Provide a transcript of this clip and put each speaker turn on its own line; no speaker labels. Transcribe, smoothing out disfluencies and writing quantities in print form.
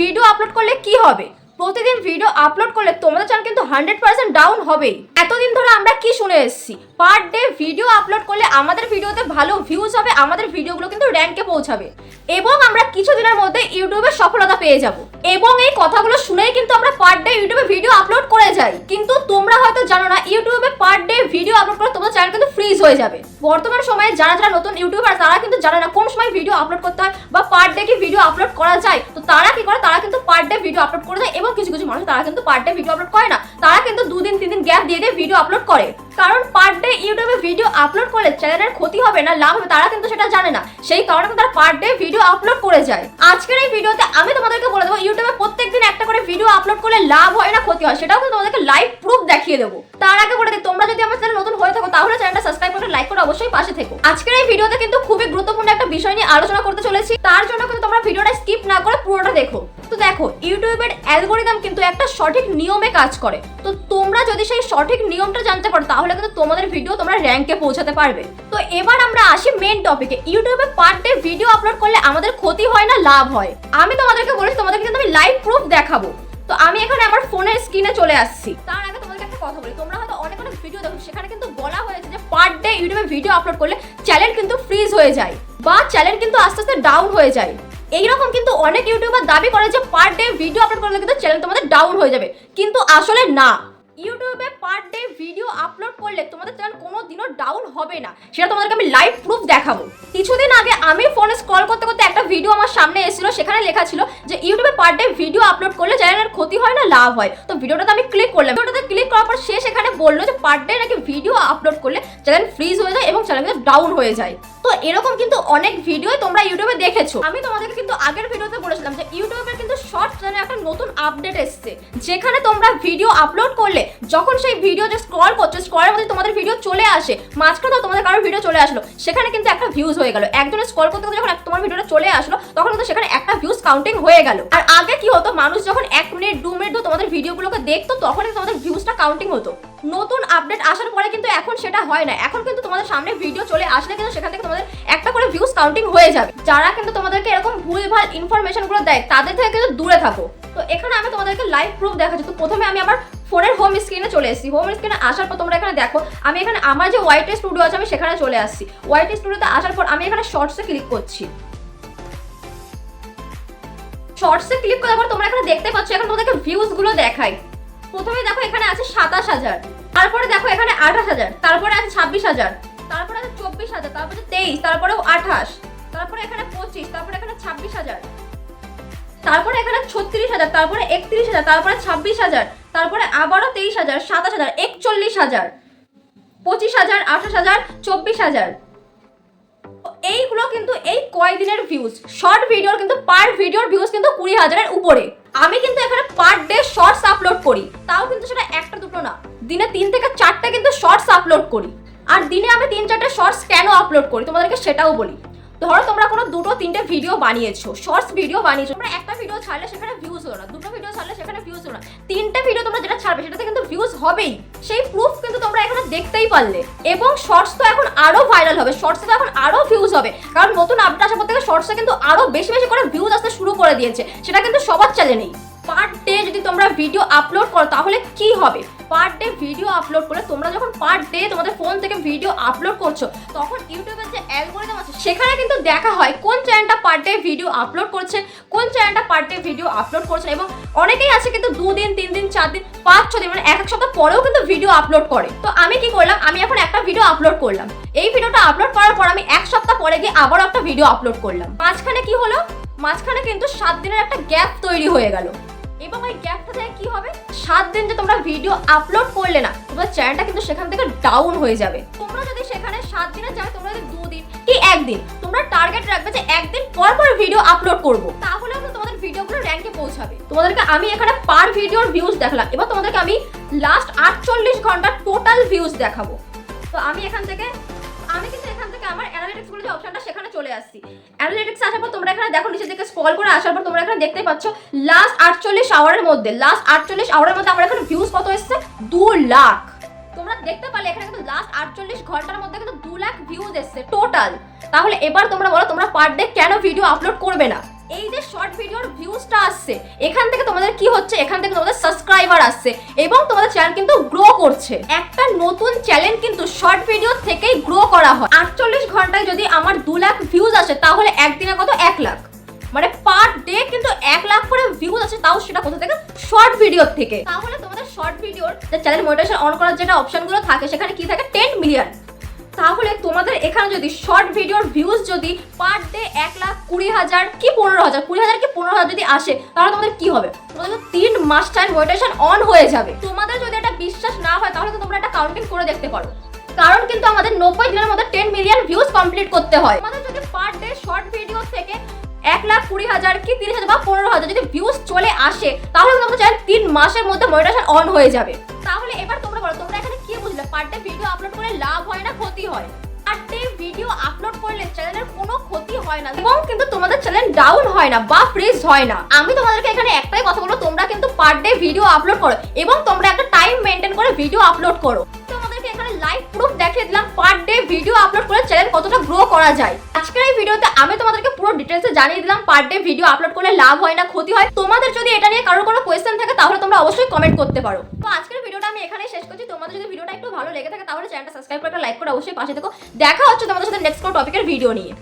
Video upload করলে কি হবে? প্রতিদিন ভিডিও আপলোড করলে তোমাদের চ্যানেল কিন্তু 100% ডাউন হবেই। এতদিন ধরে আমরা কি শুনে এসেছি, পার ডে ভিডিও আপলোড করলে আমাদের ভিডিওতে ভালো ভিউজ হবে, আমাদের ভিডিওগুলো কিন্তু র্যাঙ্কে পৌঁছাবে এবং আমরা কিছুদিনের মধ্যে ইউটিউবে সফলতা পেয়ে যাব। এবং এই কথাগুলো শুনেই কিন্তু আমরা পার ডে ইউটিউবে ভিডিও আপলোড করে যাই। কিন্তু তোমরা হয়তো জানো না, ইউটিউবে পার ডে ভিডিও আপলোড করে তোমাদের চ্যানেল কিন্তু ফ্রিজ হয়ে যাবে। বর্তমান সময়ে যারা যারা নতুন ইউটিউবার তারা কিন্তু জানে না কোন সময় ভিডিও আপলোড করতে হয় বা পার ডে কি ভিডিও আপলোড করা যায়। তো তারা কি করে, তারা কিন্তু পার ডে ভিডিও আপলোড করে যায় এবং কিছু কিছু মানুষ তারা কিন্তু পার ডে ভিডিও আপলোড করে না, তারা কিন্তু 2 দিন 3 দিন গ্যাপ দিয়ে দিয়ে ভিডিও আপলোড করে। কারণ পার ডে ইউটিউবে ভিডিও আপলোড করলে চ্যানেলের ক্ষতি হবে না লাভ হবে তারা কিন্তু সেটা জানে না, সেই কারণে তারা পার ডে ভিডিও আপলোড করে যায়। আজকের এই ভিডিওতে আমি তোমাদেরকে বলে দেবো ইউটিউবে প্রত্যেকদিন একটা করে ভিডিও আপলোড করলে লাভ হয় না ক্ষতি হয়, সেটাও কিন্তু তোমাদেরকে লাইভ প্রুফ দেখিয়ে দেবো। তার আগে বলে দিই, তোমরা যদি আমার চ্যানেল নতুন হয়ে থাকো তাহলে চ্যানেলটা সাবস্ক্রাইব করে লাইক করে অবশ্যই পাশে থেকো। আজকের এই ভিডিওতে কিন্তু খুবই গুরুত্বপূর্ণ একটা বিষয় নিয়ে আলোচনা করতে চলেছি, তার জন্য কিন্তু তোমরা ভিডিওটা স্কিপ না করে পুরোটা দেখো। তো দেখো, ইউটিউবের অ্যালগরিদম কিন্তু একটা সঠিক নিয়মে কাজ করে। তো তোমরা যদি সেই সঠিক নিয়মটা জানতে পারো তাহলে কিন্তু তোমাদের ভিডিও তোমরা র্যাঙ্কে পৌঁছাতে পারবে। তো এবার আমরা আসি মেন টপিকে, ইউটিউবে পার ডে ভিডিও আপলোড করলে আমাদের ক্ষতি হয় না লাভ হয়। আমি তোমাদেরকে বলেছি তোমাদেরকে কিন্তু আমি লাইভ প্রুফ দেখাবো। তো আমি এখানে আমার ফোনের স্ক্রিনে চলে আসছি। তার আগে তোমাদেরকে একটা কথা বলি, তোমরা হয়তো অনেক অনেক ভিডিও দেখো, সেখানে কিন্তু বলা হয়েছে যে পার ডে ইউটিউবে ভিডিও আপলোড করলে চ্যানেল কিন্তু ফ্রিজ হয়ে যায় বা চ্যানেল কিন্তু আস্তে আস্তে ডাউন হয়ে যায়। এইরকম কিন্তু অনেক ইউটিউবার দাবি করে যে পার ডে ভিডিও আপলোড করলে কিন্তু চ্যানেল তোমাদের ডাউন হয়ে যাবে, কিন্তু আসলে না। ইউটিউবে পার ডে ভিডিও আপলোড করলে তোমাদের চ্যানেল কোনোদিনও ডাউন হবে না, সেটা তোমাদেরকে আমি লাইভ প্রুফ দেখাবো। কিছুদিন আগে আমি ফোনে স্ক্রল করতে করতে একটা ভিডিও আমার সামনে এসেছিল, সেখানে লেখা ছিল যে ইউটিউবে পার ডে ভিডিও আপলোড করলে চ্যানেলের ক্ষতি হয় না লাভ হয়। তো ভিডিওটাতে আমি ক্লিক করলাম, ভিডিওটাতে ক্লিক করার পর সে সেখানে বললো যে পার ডে নাকি ভিডিও আপলোড করলে চ্যানেল ফ্রিজ হয়ে যায় এবং চ্যানেল কিন্তু ডাউন হয়ে যায়। তো এরকম কিন্তু অনেক ভিডিও তোমরা ইউটিউবে দেখেছো। আমি তোমাদেরকে কিন্তু আগের ভিডিওতে বলেছিলাম যে ইউটিউবের কিন্তু শর্ট চ্যানেলে একটা নতুন আপডেট এসেছে, যেখানে তোমরা ভিডিও আপলোড করলে যখন সেই ভিডিও যে স্ক্রল করছো, স্ক্রলের মধ্যে তোমাদের ভিডিও চলে আসে, মাঝখানে তোমাদের কারোর ভিডিও চলে আসলো, সেখানে কিন্তু একটা ভিউজ হয়ে গেল। একজনের স্ক্রল করতে করতে যখন তোমার ভিডিওটা চলে আসলো তখন কিন্তু সেখানে একটা ভিউজ কাউন্টিং হয়ে গেল। আর আগে কি হতো, মানুষ যখন 1 মিনিট 2 মিনিট তোমাদের ভিডিওগুলোকে দেখতো তখনই তোমাদের ভিউজটা কাউন্টিং হতো। নতুন আপডেট আসার পরে কিন্তু এখন সেটা হয় না, এখন কিন্তু তোমাদের সামনে ভিডিও চলে আসলে কিন্তু সেখান থেকে তোমাদের একটা করে ভিউজ কাউন্টিং হয়ে যাবে। যারা কিন্তু তোমাদেরকে এরকম ভুলভাল ইনফরমেশনগুলো দেয় তাদের থেকে কিন্তু দূরে থাকো। তো এখানে আমি তোমাদেরকে লাইভ প্রুফ দেখাচ্ছি। তো প্রথমে আমি আমার ফোনের হোম স্ক্রিনে চলে এসেছি। হোম স্ক্রিনে আসার পর তোমরা এখানে দেখো, আমি এখানে আমার যে ওয়াইটি স্টুডিও আছে আমি সেখানে চলে আসছি। ওয়াইটি স্টুডিওতে আসার পর আমি এখানে শর্টসে ক্লিক করছি। শর্টসে ক্লিক করার পর তোমরা এখানে দেখতে পাচ্ছ, এখন তোমাদেরকে ভিউজ গুলো দেখাই। প্রথমে দেখো এখানে আছে 27,000, তারপরে দেখো এখানে 28,000, তারপরে আছে 26,000, তারপরে আছে 24,000, তারপরে 23, তারপরেও 28, তারপরে এখানে 25, তারপরে এখানে 26,000, তারপরে এখানে 36,000, তারপরে 31,000, তারপরে 26,000, তারপরে আবারও 23,000, 27,000, 41,000, 25,000, 28,000, 24,000। এইগুলো কিন্তু এই কয়দিনের ভিউজ। শর্ট ভিডিওর কিন্তু পার ভিডিওর ভিউজ কিন্তু 20,000-এর উপরে। আমি কিন্তু এখানে পার ডে শর্টস আপলোড করি, তাও কিন্তু সেটা একটা দুটো না, দিনে 3 থেকে 4টা কিন্তু শর্টস আপলোড করি। আর দিনে আমি 3-4টে শর্টস কেন আপলোড করি তোমাদেরকে সেটাও বলি। ধরো তোমরা কোনো 2-3টে ভিডিও বানিয়েছো, শর্টস ভিডিও বানিয়েছো, তোমরা একটা ভিডিও ছাড়লে সেখানে ভিউজ হলো না, 2টো ভিডিও ছাড়লে সেখানে ভিউজ হলো না, 3টে ভিডিও তোমরা যেটা ছাড়বে সেটাতে কিন্তু ভিউজ হবেই। সেই প্রুফ কিন্তু তোমরা এখানে দেখতেই পারলে। এবং শর্টস তো এখন আরো ভাইরাল হবে, শর্টসে তো এখন আরো ভিউজ হবে, কারণ নতুন আপডেট আসার পর থেকে শর্টসে কিন্তু আরো বেশি বেশি করে ভিউজ আসতে শুরু করে দিয়েছে, সেটা কিন্তু সবার চ্যানেলেই। পার ডে যদি তোমরা ভিডিও আপলোড করো তাহলে কি হবে, পার ডে ভিডিও আপলোড করে তোমরা যখন পার ডে তোমাদের ফোন থেকে ভিডিও আপলোড করছো তখন ইউটিউবের যে অ্যালগরিদম আছে সেখানে কিন্তু দেখা হয় কোন চ্যানেলটা পার ডে ভিডিও আপলোড করছে, কোন চ্যানেলটা পার ডে ভিডিও আপলোড করছে। এবং অনেকেই আছে কিন্তু 2 দিন 3 দিন 4 দিন 5-6 দিন মানে এক সপ্তাহ পরেও কিন্তু ভিডিও আপলোড করে। তো আমি কি করলাম, আমি এখন একটা ভিডিও আপলোড করলাম, এই ভিডিওটা আপলোড করার পর আমি 1 সপ্তাহ পরে গিয়ে আবারও একটা ভিডিও আপলোড করলাম। মাঝখানে কি হলো, মাঝখানে কিন্তু 7 দিনের একটা গ্যাপ তৈরি হয়ে গেল। এবং এই গ্যাপটা থেকে কি হবে, 7 দিন যে তোমরা ভিডিও আপলোড করলে না, তোমার চ্যানেলটা কিন্তু সেখান থেকে ডাউন হয়ে যাবে। তোমরা যদি সেখানে 7 দিনের জায়গায় তোমরা যদি 2 দিন কি 1 দিন তোমরা টার্গেট রাখবে যে 1 দিন পর পর ভিডিও আপলোড করব, তাহলে কিন্তু তোমাদের ভিডিওগুলো র্যাঙ্কে পৌঁছাবে। তোমাদেরকে আমি এখানে পার ভিডিওর ভিউজ দেখালাম, এবার তোমাদেরকে আমি লাস্ট 48 ঘন্টার টোটাল ভিউজ দেখাবো। তো আমি কিন্তু এখান থেকে আমার অ্যানালিটিক্স বলে যে অপশনটা সেখানে চলে আসছি। অ্যানালিটিক্স আসার পর তোমরা এখানে দেখো, নিচের দিকে স্ক্রল করে আসার পর তোমরা এখানে দেখতে পাচ্ছ লাস্ট 48 আওয়ারের মধ্যে আমার এখানে ভিউজ কত এসেছে, 2 লাখ। তোমরা দেখতে পারলে এখানে কিন্তু লাস্ট 48 ঘন্টার মধ্যে কিন্তু 2 লাখ ভিউজ এসেছে টোটাল। তাহলে এবার তোমরা বলো তোমরা পার ডে কেন ভিডিও আপলোড করবে না? এই যে শর্ট ভিডিওর ভিউজটা আসছে, এখান থেকে তোমাদের কি হচ্ছে, এখান থেকে তোমাদের সাবস্ক্রাইবার আসছে এবং তোমাদের চ্যানেল কিন্তু গ্রো করছে। একটা নতুন চ্যানেল কিন্তু শর্ট ভিডিও থেকেই গ্রো করা হয়। 48 ঘন্টায় যদি আমার 2 লাখ ভিউজ আসে তাহলে একদিনে কত 1 লাখ, মানে পার ডে কিন্তু 1 লাখ করে ভিউজ আছে, তাও সেটা কোথা থেকে, শর্ট ভিডিও থেকে। তাহলে তোমাদের শর্ট ভিডিওর চ্যানেল মনিটাইজেশন অন করার যেটা অপশনগুলো থাকে সেখানে কি থাকে 10 মিলিয়ন। তাহলে তোমাদের এখানে যদি শর্ট ভিডিওর ভিউজ যদি পার ডে 1,20,000 কি 15,000, 20,000 কি 15,000 যদি আসে তাহলে তোমাদের কি হবে, তোমাদের 3 মাস টাইম মনিটাইজেশন অন হয়ে যাবে। তোমাদের যদি এটা বিশ্বাস না হয় তাহলে তো তোমরা এটা কাউন্টিং করে দেখতে পারো, কারণ কিন্তু আমাদের 90 দিনের মধ্যে 10 মিলিয়ন ভিউজ কমপ্লিট করতে হয়। আমাদের যদি পার ডে শর্ট ভিডিও থেকে 1,20,000 কি 30,000 বা 15,000 যদি ভিউজ চলে আসে তাহলে তোমাদের চ্যানেল 3 মাসের মধ্যে মনিটাইজেশন অন হয়ে যাবে। তাহলে এবার তোমরা বলো, তোমরা এখানে কি বুঝলে, পার ডে ভিডিও আপলোড করে লাভ হয় না ক্ষতি হয়? পার ডে ভিডিও আপলোড করলে চ্যানেলের কোনো ক্ষতি হয় না এবং কিন্তু তোমাদের চ্যানেল ডাউন হয় না বা ফ্রিজ হয় না। আমি তোমাদেরকে এখানে একটাই কথা বলবো, তোমরা কিন্তু পার ডে ভিডিও আপলোড করো এবং তোমরা একটা টাইম মেনটেন করে ভিডিও আপলোড করো। তোমাদেরকে এখানে লাইভ প্রুফ দেখিয়ে দিলাম পার ডে ভিডিও আপলোড করে চ্যানেল কতটা গ্রো করা যায়। আজকের এই ভিডিওতে আমি তোমাদেরকে পুরো ডিটেইলসে জানিয়ে দিলাম পার ডে ভিডিও আপলোড করলে লাভ হয় না ক্ষতি হয়। তোমাদের যদি এটা নিয়ে কারোর কোনো কোয়েশ্চেন থাকে তাহলে তোমরা অবশ্যই কমেন্ট করতে পারো। তো আজকের ভিডিওটা আমি এখানেই শেষ করছি। তোমাদের যদি ভিডিওটা একটু ভালো লেগে থাকে তাহলে চ্যানেলটা সাবস্ক্রাইব করে লাইক করে অবশ্যই পাশে থেকো। দেখা হচ্ছে তোমাদের সাথে নেক্সট কোনো টপিকের ভিডিও নিয়ে।